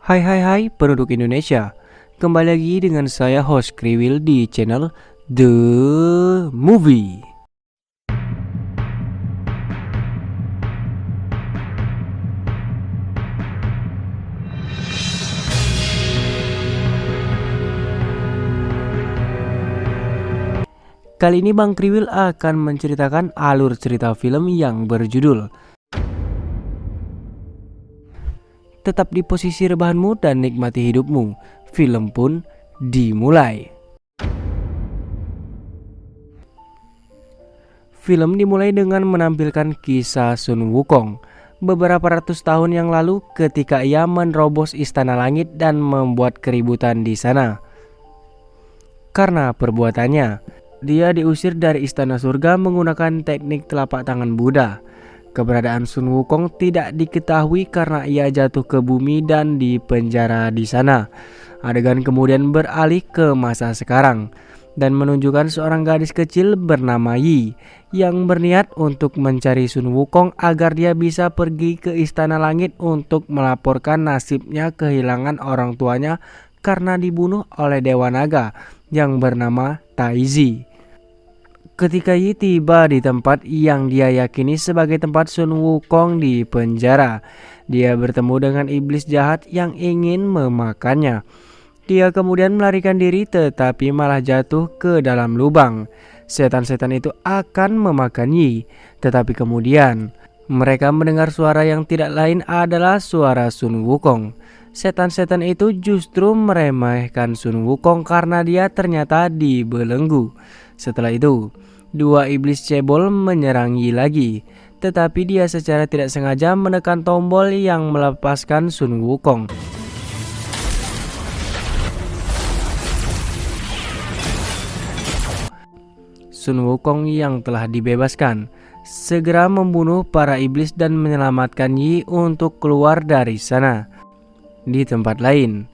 Hai penduduk Indonesia. Kembali lagi dengan saya host Kriwil di channel The Movie. Kali ini Bang Kriwil akan menceritakan alur cerita film yang berjudul Tetap di Posisi Rebahanmu dan Nikmati Hidupmu. Film pun dimulai. Film dimulai dengan menampilkan kisah Sun Wukong beberapa ratus tahun yang lalu ketika ia menerobos Istana Langit dan membuat keributan di sana. Karena perbuatannya, dia diusir dari Istana Surga menggunakan teknik telapak tangan Buddha. Keberadaan Sun Wukong tidak diketahui karena ia jatuh ke bumi dan dipenjara di sana. Adegan kemudian beralih ke masa sekarang dan menunjukkan seorang gadis kecil bernama Yi yang berniat untuk mencari Sun Wukong agar dia bisa pergi ke Istana Langit untuk melaporkan nasibnya kehilangan orang tuanya karena dibunuh oleh Dewa Naga yang bernama Taizi. Ketika Yi tiba di tempat yang dia yakini sebagai tempat Sun Wukong di penjara, dia bertemu dengan iblis jahat yang ingin memakannya. Dia kemudian melarikan diri tetapi malah jatuh ke dalam lubang. Setan-setan itu akan memakan Yi, tetapi kemudian mereka mendengar suara yang tidak lain adalah suara Sun Wukong. Setan-setan itu justru meremehkan Sun Wukong karena dia ternyata dibelenggu. Setelah itu, dua iblis cebol menyerang Yi lagi, tetapi dia secara tidak sengaja menekan tombol yang melepaskan Sun Wukong. Sun Wukong yang telah dibebaskan segera membunuh para iblis dan menyelamatkan Yi untuk keluar dari sana. Di tempat lain,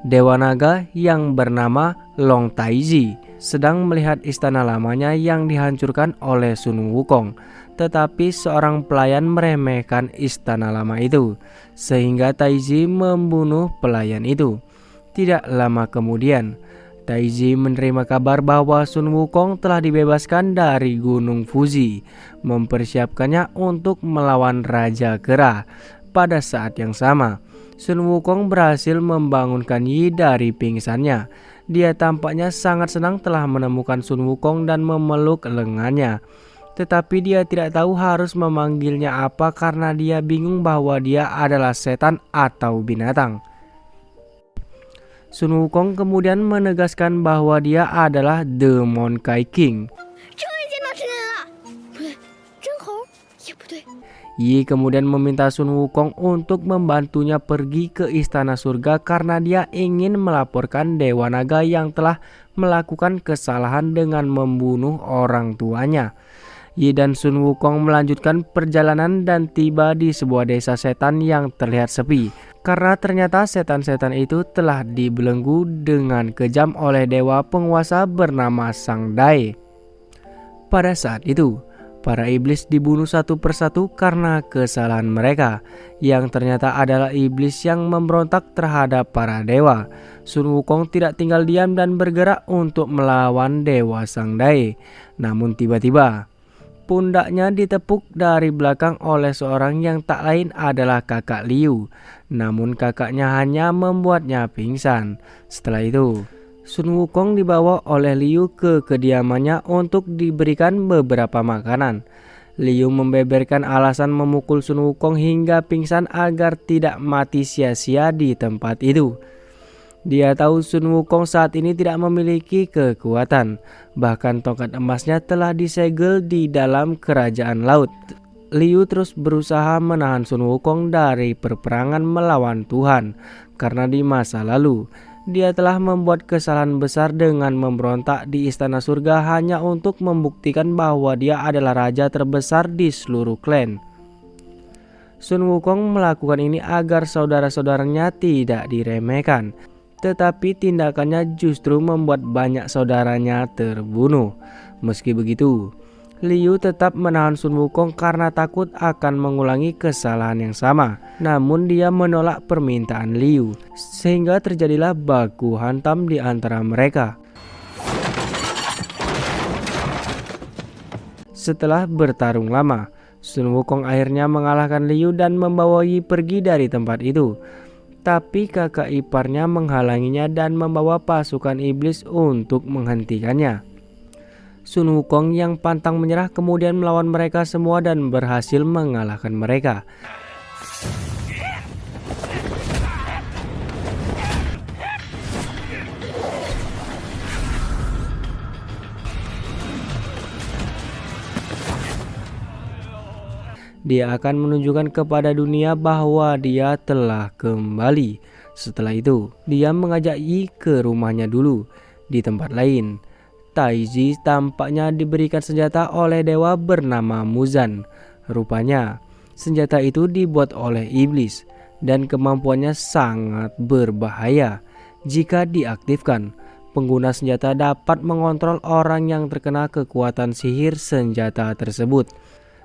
Dewa Naga yang bernama Long Taizi sedang melihat istana lamanya yang dihancurkan oleh Sun Wukong, tetapi seorang pelayan meremehkan istana lama itu, sehingga Taizi membunuh pelayan itu. Tidak lama kemudian, Taizi menerima kabar bahwa Sun Wukong telah dibebaskan dari Gunung Fuji, mempersiapkannya untuk melawan Raja Kera. Pada saat yang sama, Sun Wukong berhasil membangunkan Yi dari pingsannya. Dia tampaknya sangat senang telah menemukan Sun Wukong dan memeluk lengannya. Tetapi dia tidak tahu harus memanggilnya apa karena dia bingung bahwa dia adalah setan atau binatang. Sun Wukong kemudian menegaskan bahwa dia adalah The Monkai King. Yi kemudian meminta Sun Wukong untuk membantunya pergi ke Istana Surga karena dia ingin melaporkan Dewa Naga yang telah melakukan kesalahan dengan membunuh orang tuanya. Yi dan Sun Wukong melanjutkan perjalanan dan tiba di sebuah desa setan yang terlihat sepi, karena ternyata setan-setan itu telah dibelenggu dengan kejam oleh dewa penguasa bernama Sang Dai. Pada saat itu, para iblis dibunuh satu persatu karena kesalahan mereka, yang ternyata adalah iblis yang memberontak terhadap para dewa. Sun Wukong tidak tinggal diam dan bergerak untuk melawan dewa Sang Dai. Namun tiba-tiba, pundaknya ditepuk dari belakang oleh seorang yang tak lain adalah kakak Liu. Namun kakaknya hanya membuatnya pingsan. Setelah itu, Sun Wukong dibawa oleh Liu ke kediamannya untuk diberikan beberapa makanan. Liu membeberkan alasan memukul Sun Wukong hingga pingsan agar tidak mati sia-sia di tempat itu. Dia tahu Sun Wukong saat ini tidak memiliki kekuatan, bahkan tongkat emasnya telah disegel di dalam kerajaan laut. Liu terus berusaha menahan Sun Wukong dari perperangan melawan Tuhan, karena di masa lalu dia telah membuat kesalahan besar dengan memberontak di Istana Surga hanya untuk membuktikan bahwa dia adalah raja terbesar di seluruh klan. Sun Wukong melakukan ini agar saudara-saudaranya tidak diremehkan, tetapi tindakannya justru membuat banyak saudaranya terbunuh. Meski begitu, Liu tetap menahan Sun Wukong karena takut akan mengulangi kesalahan yang sama. Namun dia menolak permintaan Liu, sehingga terjadilah baku hantam di antara mereka. Setelah bertarung lama, Sun Wukong akhirnya mengalahkan Liu dan membawa Yi pergi dari tempat itu. Tapi kakak iparnya menghalanginya dan membawa pasukan iblis untuk menghentikannya. Sun Wukong yang pantang menyerah kemudian melawan mereka semua dan berhasil mengalahkan mereka. Dia akan menunjukkan kepada dunia bahwa dia telah kembali. Setelah itu, dia mengajak Yi ke rumahnya dulu. Di tempat lain, Taiji tampaknya diberikan senjata oleh dewa bernama Muzan. Rupanya, senjata itu dibuat oleh iblis dan kemampuannya sangat berbahaya. Jika diaktifkan, pengguna senjata dapat mengontrol orang yang terkena kekuatan sihir senjata tersebut.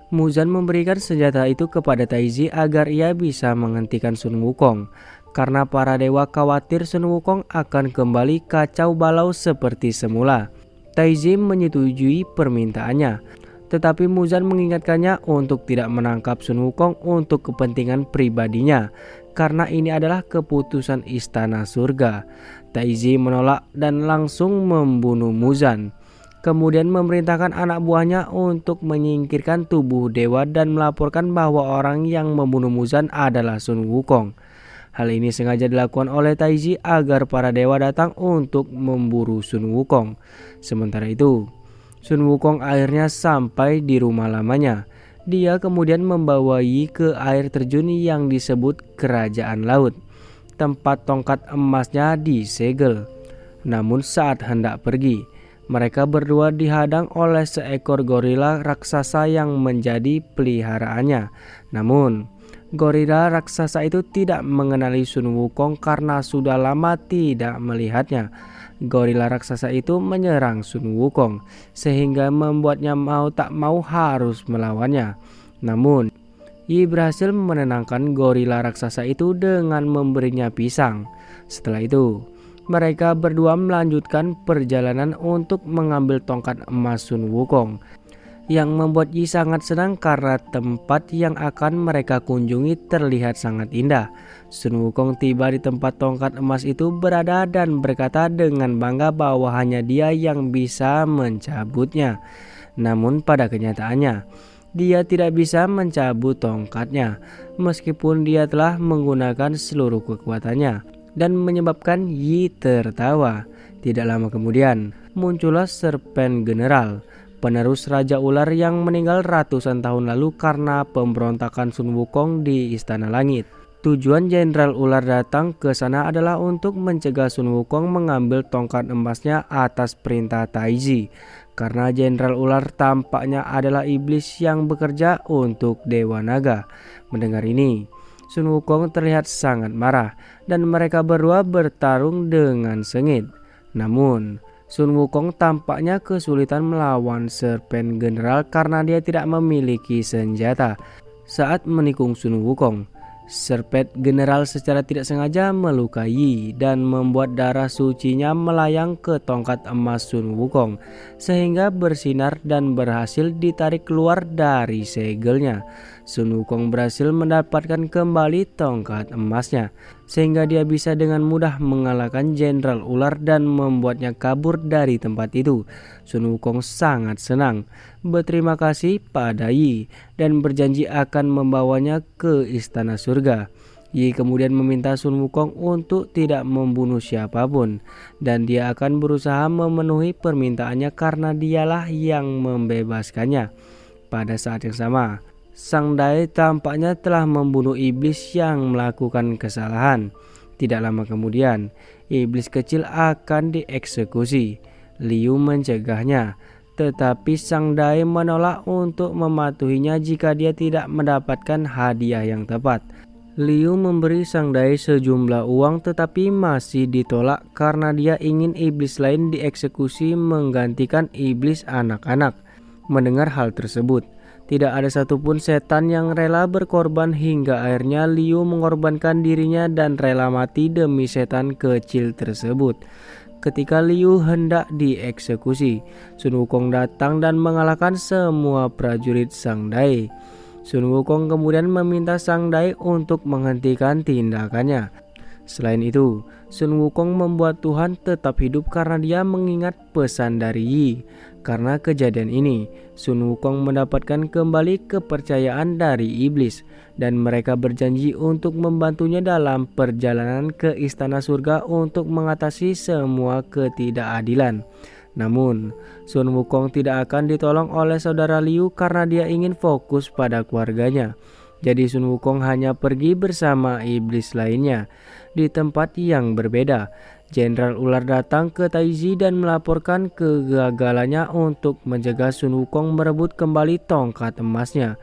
Muzan memberikan senjata itu kepada Taiji agar ia bisa menghentikan Sun Wukong, karena para dewa khawatir Sun Wukong akan kembali kacau balau seperti semula. Taiji menyetujui permintaannya, tetapi Muzan mengingatkannya untuk tidak menangkap Sun Wukong untuk kepentingan pribadinya, karena ini adalah keputusan istana surga. Taiji menolak dan langsung membunuh Muzan. Kemudian memerintahkan anak buahnya untuk menyingkirkan tubuh dewa dan melaporkan bahwa orang yang membunuh Muzan adalah Sun Wukong. Hal ini sengaja dilakukan oleh Taiji agar para dewa datang untuk memburu Sun Wukong. Sementara itu, Sun Wukong akhirnya sampai di rumah lamanya. Dia kemudian membawa Yi ke air terjun yang disebut Kerajaan Laut, tempat tongkat emasnya disegel. Namun saat hendak pergi, mereka berdua dihadang oleh seekor gorila raksasa yang menjadi peliharaannya. Namun, gorila raksasa itu tidak mengenali Sun Wukong karena sudah lama tidak melihatnya. Gorila raksasa itu menyerang Sun Wukong sehingga membuatnya mau tak mau harus melawannya. Namun, Yi berhasil menenangkan gorila raksasa itu dengan memberinya pisang. Setelah itu, mereka berdua melanjutkan perjalanan untuk mengambil tongkat emas Sun Wukong, yang membuat Yi sangat senang karena tempat yang akan mereka kunjungi terlihat sangat indah. Sun Wukong tiba di tempat tongkat emas itu berada dan berkata dengan bangga bahwa hanya dia yang bisa mencabutnya. Namun pada kenyataannya, dia tidak bisa mencabut tongkatnya meskipun dia telah menggunakan seluruh kekuatannya, dan menyebabkan Yi tertawa. Tidak lama kemudian, muncullah Serpent General, penerus Raja Ular yang meninggal ratusan tahun lalu karena pemberontakan Sun Wukong di Istana Langit. Tujuan Jenderal Ular datang ke sana adalah untuk mencegah Sun Wukong mengambil tongkat emasnya atas perintah Taiji, karena Jenderal Ular tampaknya adalah iblis yang bekerja untuk Dewa Naga. Mendengar ini, Sun Wukong terlihat sangat marah dan mereka berdua bertarung dengan sengit. Namun, Sun Wukong tampaknya kesulitan melawan Serpent General karena dia tidak memiliki senjata. Saat menikung Sun Wukong, Serpent General secara tidak sengaja melukai Yi dan membuat darah sucinya melayang ke tongkat emas Sun Wukong sehingga bersinar dan berhasil ditarik keluar dari segelnya. Sun Wukong berhasil mendapatkan kembali tongkat emasnya sehingga dia bisa dengan mudah mengalahkan Jenderal Ular dan membuatnya kabur dari tempat itu. Sun Wukong sangat senang, berterima kasih pada Yi dan berjanji akan membawanya ke Istana Surga. Yi kemudian meminta Sun Wukong untuk tidak membunuh siapapun dan dia akan berusaha memenuhi permintaannya karena dialah yang membebaskannya. Pada saat yang sama, Sang Dai tampaknya telah membunuh iblis yang melakukan kesalahan. Tidak lama kemudian, iblis kecil akan dieksekusi. Liu mencegahnya, tetapi Sang Dai menolak untuk mematuhinya jika dia tidak mendapatkan hadiah yang tepat. Liu memberi Sang Dai sejumlah uang tetapi masih ditolak karena dia ingin iblis lain dieksekusi menggantikan iblis anak-anak. Mendengar hal tersebut, tidak ada satupun setan yang rela berkorban hingga akhirnya Liu mengorbankan dirinya dan rela mati demi setan kecil tersebut. Ketika Liu hendak dieksekusi, Sun Wukong datang dan mengalahkan semua prajurit Sang Dai. Sun Wukong kemudian meminta Sang Dai untuk menghentikan tindakannya. Selain itu, Sun Wukong membuat Tuhan tetap hidup karena dia mengingat pesan dari Yi. Karena kejadian ini, Sun Wukong mendapatkan kembali kepercayaan dari iblis dan mereka berjanji untuk membantunya dalam perjalanan ke istana surga untuk mengatasi semua ketidakadilan. Namun, Sun Wukong tidak akan ditolong oleh saudara Liu karena dia ingin fokus pada keluarganya. Jadi Sun Wukong hanya pergi bersama iblis lainnya. Di tempat yang berbeda, Jenderal Ular datang ke Taiji dan melaporkan kegagalannya untuk mencegah Sun Wukong merebut kembali tongkat emasnya.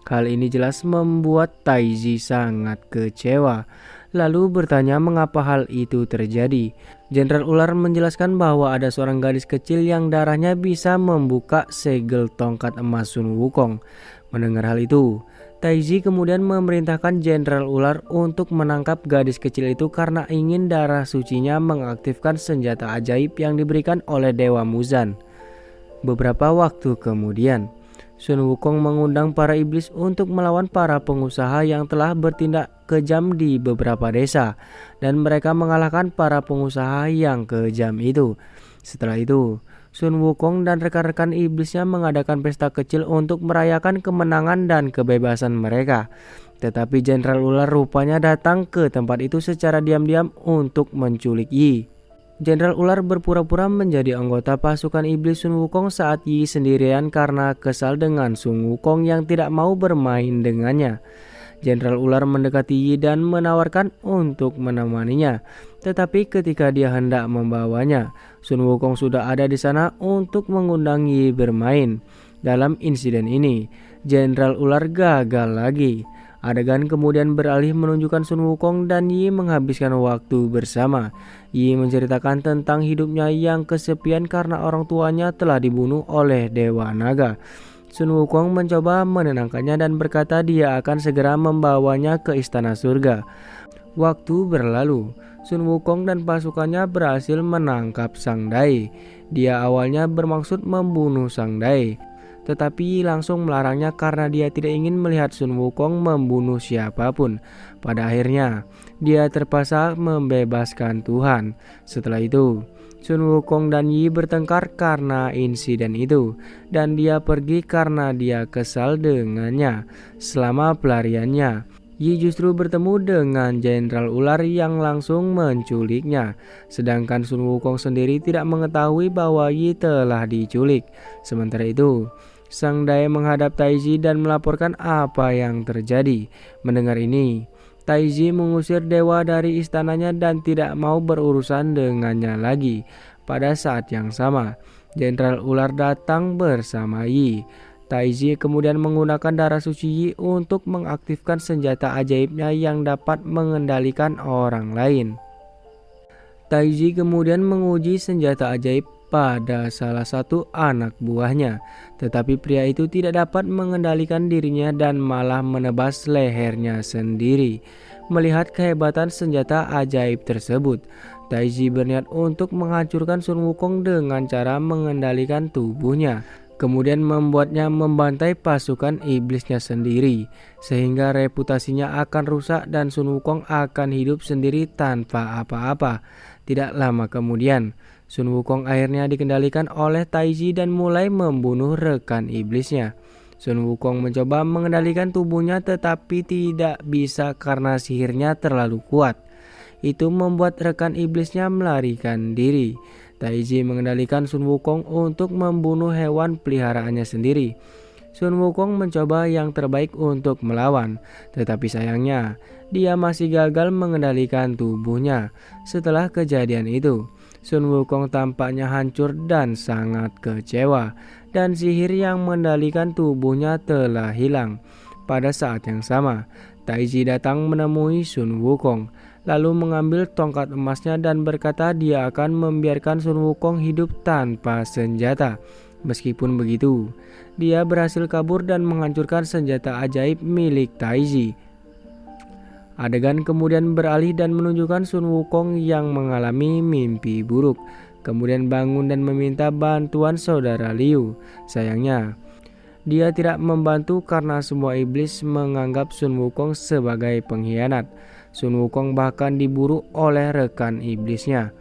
Hal ini jelas membuat Taiji sangat kecewa. Lalu bertanya mengapa hal itu terjadi. Jenderal Ular menjelaskan bahwa ada seorang gadis kecil yang darahnya bisa membuka segel tongkat emas Sun Wukong. Mendengar hal itu, Taiji kemudian memerintahkan Jenderal Ular untuk menangkap gadis kecil itu karena ingin darah sucinya mengaktifkan senjata ajaib yang diberikan oleh Dewa Muzan. Beberapa waktu kemudian, Sun Wukong mengundang para iblis untuk melawan para pengusaha yang telah bertindak kejam di beberapa desa, dan mereka mengalahkan para pengusaha yang kejam itu. Setelah itu, Sun Wukong dan rekan-rekan iblisnya mengadakan pesta kecil untuk merayakan kemenangan dan kebebasan mereka. Tetapi Jenderal Ular rupanya datang ke tempat itu secara diam-diam untuk menculik Yi. Jenderal Ular berpura-pura menjadi anggota pasukan iblis Sun Wukong saat Yi sendirian karena kesal dengan Sun Wukong yang tidak mau bermain dengannya. Jenderal Ular mendekati Yi dan menawarkan untuk menemaninya. Tetapi ketika dia hendak membawanya, Sun Wukong sudah ada di sana untuk mengundang Yi bermain. Dalam insiden ini, Jenderal Ular gagal lagi. Adegan kemudian beralih menunjukkan Sun Wukong dan Yi menghabiskan waktu bersama. Yi menceritakan tentang hidupnya yang kesepian karena orang tuanya telah dibunuh oleh Dewa Naga. Sun Wukong mencoba menenangkannya dan berkata dia akan segera membawanya ke istana surga. Waktu berlalu, Sun Wukong dan pasukannya berhasil menangkap Sang Dai. Dia awalnya bermaksud membunuh Sang Dai, tetapi langsung melarangnya karena dia tidak ingin melihat Sun Wukong membunuh siapapun. Pada akhirnya, dia terpaksa membebaskan Tuhan. Setelah itu, Sun Wukong dan Yi bertengkar karena insiden itu, dan dia pergi karena dia kesal dengannya. Selama pelariannya, Yi justru bertemu dengan Jenderal Ular yang langsung menculiknya. Sedangkan Sun Wukong sendiri tidak mengetahui bahwa Yi telah diculik. Sementara itu, Sang Dai menghadap Taiji dan melaporkan apa yang terjadi. Mendengar ini, Taiji mengusir dewa dari istananya dan tidak mau berurusan dengannya lagi. Pada saat yang sama, Jenderal Ular datang bersama Yi. Taiji kemudian menggunakan darah suci Yi untuk mengaktifkan senjata ajaibnya yang dapat mengendalikan orang lain. Taiji kemudian menguji senjata ajaib pada salah satu anak buahnya, tetapi pria itu tidak dapat mengendalikan dirinya dan malah menebas lehernya sendiri. Melihat kehebatan senjata ajaib tersebut, Taiji berniat untuk menghancurkan Sun Wukong dengan cara mengendalikan tubuhnya, kemudian membuatnya membantai pasukan iblisnya sendiri, sehingga reputasinya akan rusak dan Sun Wukong akan hidup sendiri tanpa apa-apa. Tidak lama kemudian, Sun Wukong akhirnya dikendalikan oleh Taiji dan mulai membunuh rekan iblisnya. Sun Wukong mencoba mengendalikan tubuhnya tetapi tidak bisa karena sihirnya terlalu kuat. Itu membuat rekan iblisnya melarikan diri. Taiji mengendalikan Sun Wukong untuk membunuh hewan peliharaannya sendiri. Sun Wukong mencoba yang terbaik untuk melawan, tetapi sayangnya dia masih gagal mengendalikan tubuhnya. Setelah kejadian itu, Sun Wukong tampaknya hancur dan sangat kecewa, dan sihir yang mengendalikan tubuhnya telah hilang. Pada saat yang sama, Taiji datang menemui Sun Wukong, lalu mengambil tongkat emasnya dan berkata dia akan membiarkan Sun Wukong hidup tanpa senjata. Meskipun begitu, dia berhasil kabur dan menghancurkan senjata ajaib milik Taiji. Adegan kemudian beralih dan menunjukkan Sun Wukong yang mengalami mimpi buruk, kemudian bangun dan meminta bantuan saudara Liu. Sayangnya, dia tidak membantu karena semua iblis menganggap Sun Wukong sebagai pengkhianat. Sun Wukong bahkan diburu oleh rekan iblisnya.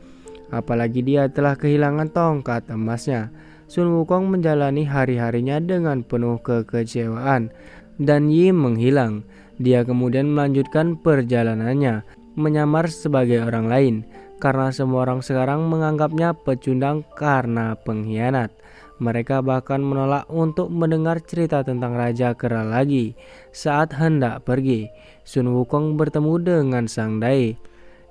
Apalagi dia telah kehilangan tongkat emasnya. Sun Wukong menjalani hari-harinya dengan penuh kekecewaan dan Yi menghilang. Dia kemudian melanjutkan perjalanannya, menyamar sebagai orang lain karena semua orang sekarang menganggapnya pecundang karena pengkhianat. Mereka bahkan menolak untuk mendengar cerita tentang Raja Kera lagi. Saat hendak pergi, Sun Wukong bertemu dengan Sang Dai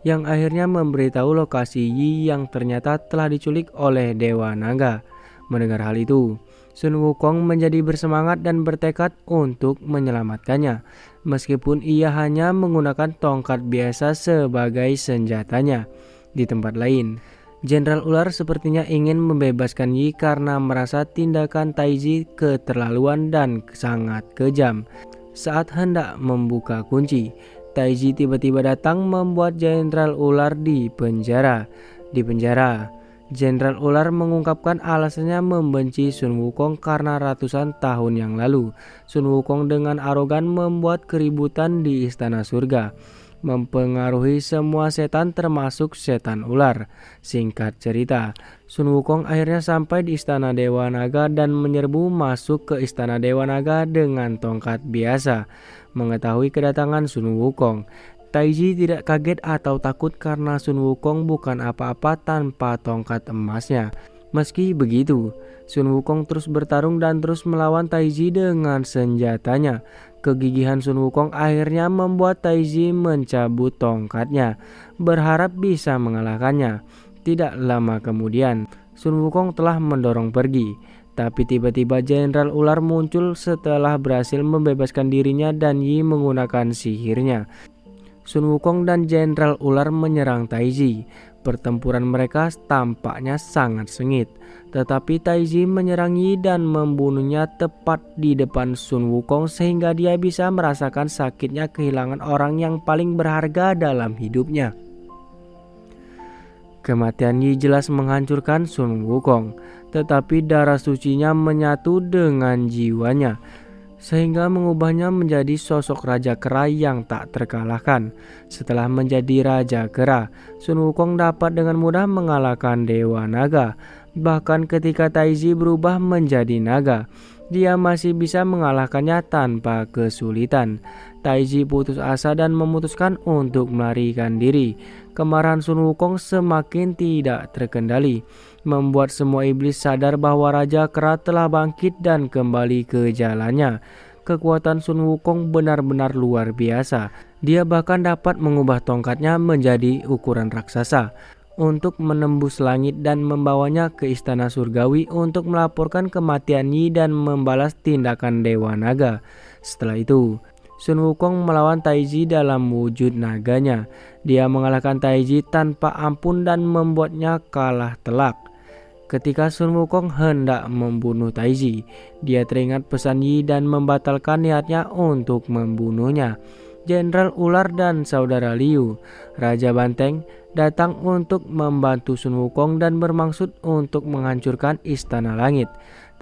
yang akhirnya memberitahu lokasi Yi yang ternyata telah diculik oleh Dewa Naga. Mendengar hal itu, Sun Wukong menjadi bersemangat dan bertekad untuk menyelamatkannya, meskipun ia hanya menggunakan tongkat biasa sebagai senjatanya. Di tempat lain, Jenderal Ular sepertinya ingin membebaskan Yi karena merasa tindakan Taiji keterlaluan dan sangat kejam. Saat hendak membuka kunci, Taiji tiba-tiba datang membuat Jenderal Ular di penjara. Jenderal Ular mengungkapkan alasannya membenci Sun Wukong karena ratusan tahun yang lalu Sun Wukong dengan arogan membuat keributan di Istana Surga, mempengaruhi semua setan termasuk setan ular. Singkat cerita, Sun Wukong akhirnya sampai di Istana Dewa Naga dan menyerbu masuk ke Istana Dewa Naga dengan tongkat biasa. Mengetahui kedatangan Sun Wukong, Taiji tidak kaget atau takut karena Sun Wukong bukan apa-apa tanpa tongkat emasnya. Meski begitu, Sun Wukong terus bertarung dan terus melawan Taiji dengan senjatanya. Kegigihan Sun Wukong akhirnya membuat Taiji mencabut tongkatnya, berharap bisa mengalahkannya. Tidak lama kemudian, Sun Wukong telah mendorong pergi. Tapi tiba-tiba Jenderal Ular muncul setelah berhasil membebaskan dirinya dan Yi menggunakan sihirnya. Sun Wukong dan Jenderal Ular menyerang Taiji. Pertempuran mereka tampaknya sangat sengit, tetapi Taiji menyerang Yi dan membunuhnya tepat di depan Sun Wukong sehingga dia bisa merasakan sakitnya kehilangan orang yang paling berharga dalam hidupnya. Kematian Yi jelas menghancurkan Sun Wukong, tetapi darah sucinya menyatu dengan jiwanya, sehingga mengubahnya menjadi sosok Raja Kera yang tak terkalahkan. Setelah menjadi Raja Kera, Sun Wukong dapat dengan mudah mengalahkan Dewa Naga. Bahkan ketika Taiji berubah menjadi naga, dia masih bisa mengalahkannya tanpa kesulitan. Taiji putus asa dan memutuskan untuk melarikan diri. Kemarahan Sun Wukong semakin tidak terkendali, membuat semua iblis sadar bahwa Raja Kera telah bangkit dan kembali ke jalannya. Kekuatan Sun Wukong benar-benar luar biasa. Dia bahkan dapat mengubah tongkatnya menjadi ukuran raksasa untuk menembus langit dan membawanya ke Istana Surgawi untuk melaporkan kematian Yi dan membalas tindakan Dewa Naga. Setelah itu, Sun Wukong melawan Taiji dalam wujud naganya. Dia mengalahkan Taiji tanpa ampun dan membuatnya kalah telak. Ketika Sun Wukong hendak membunuh Taiji, dia teringat pesan Yi dan membatalkan niatnya untuk membunuhnya. Jenderal Ular dan saudara Liu, Raja Banteng, datang untuk membantu Sun Wukong dan bermaksud untuk menghancurkan Istana Langit.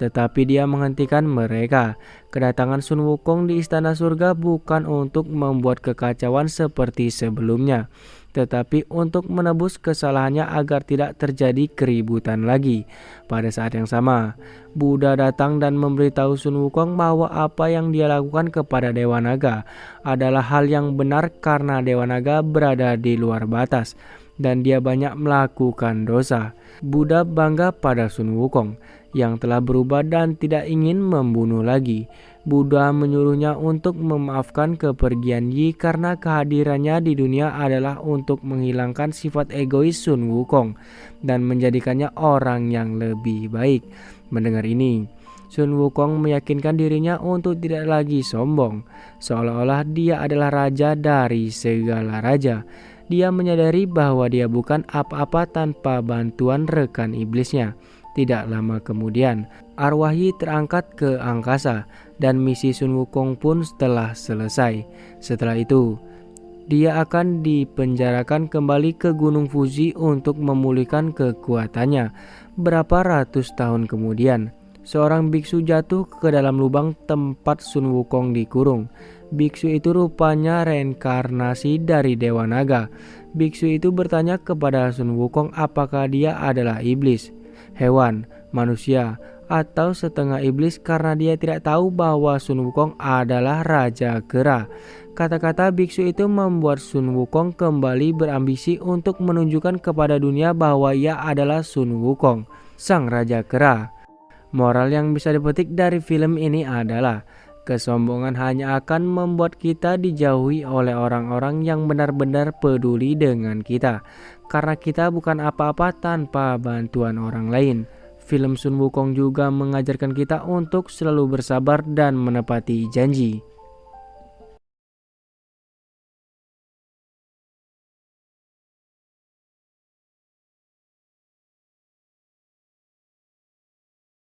Tetapi dia menghentikan mereka. Kedatangan Sun Wukong di Istana Surga bukan untuk membuat kekacauan seperti sebelumnya, tetapi untuk menebus kesalahannya agar tidak terjadi keributan lagi. Pada saat yang sama, Buddha datang dan memberitahu Sun Wukong bahwa apa yang dia lakukan kepada Dewa Naga adalah hal yang benar karena Dewa Naga berada di luar batas dan dia banyak melakukan dosa. Buddha bangga pada Sun Wukong yang telah berubah dan tidak ingin membunuh lagi. Buddha menyuruhnya untuk memaafkan kepergian Yi karena kehadirannya di dunia adalah untuk menghilangkan sifat egois Sun Wukong dan menjadikannya orang yang lebih baik. Mendengar ini, Sun Wukong meyakinkan dirinya untuk tidak lagi sombong, seolah-olah dia adalah raja dari segala raja. Dia menyadari bahwa dia bukan apa-apa tanpa bantuan rekan iblisnya. Tidak lama kemudian, arwah Yi terangkat ke angkasa dan misi Sun Wukong pun telah selesai. Setelah itu, dia akan dipenjarakan kembali ke Gunung Fuji untuk memulihkan kekuatannya. Berapa ratus tahun kemudian, seorang biksu jatuh ke dalam lubang tempat Sun Wukong dikurung. Biksu itu rupanya reinkarnasi dari Dewa Naga. Biksu itu bertanya kepada Sun Wukong apakah dia adalah iblis, hewan, manusia, atau setengah iblis karena dia tidak tahu bahwa Sun Wukong adalah Raja Kera. Kata-kata biksu itu membuat Sun Wukong kembali berambisi untuk menunjukkan kepada dunia bahwa ia adalah Sun Wukong, sang Raja Kera. Moral yang bisa dipetik dari film ini adalah kesombongan hanya akan membuat kita dijauhi oleh orang-orang yang benar-benar peduli dengan kita, karena kita bukan apa-apa tanpa bantuan orang lain. Film Sun Wukong juga mengajarkan kita untuk selalu bersabar dan menepati janji.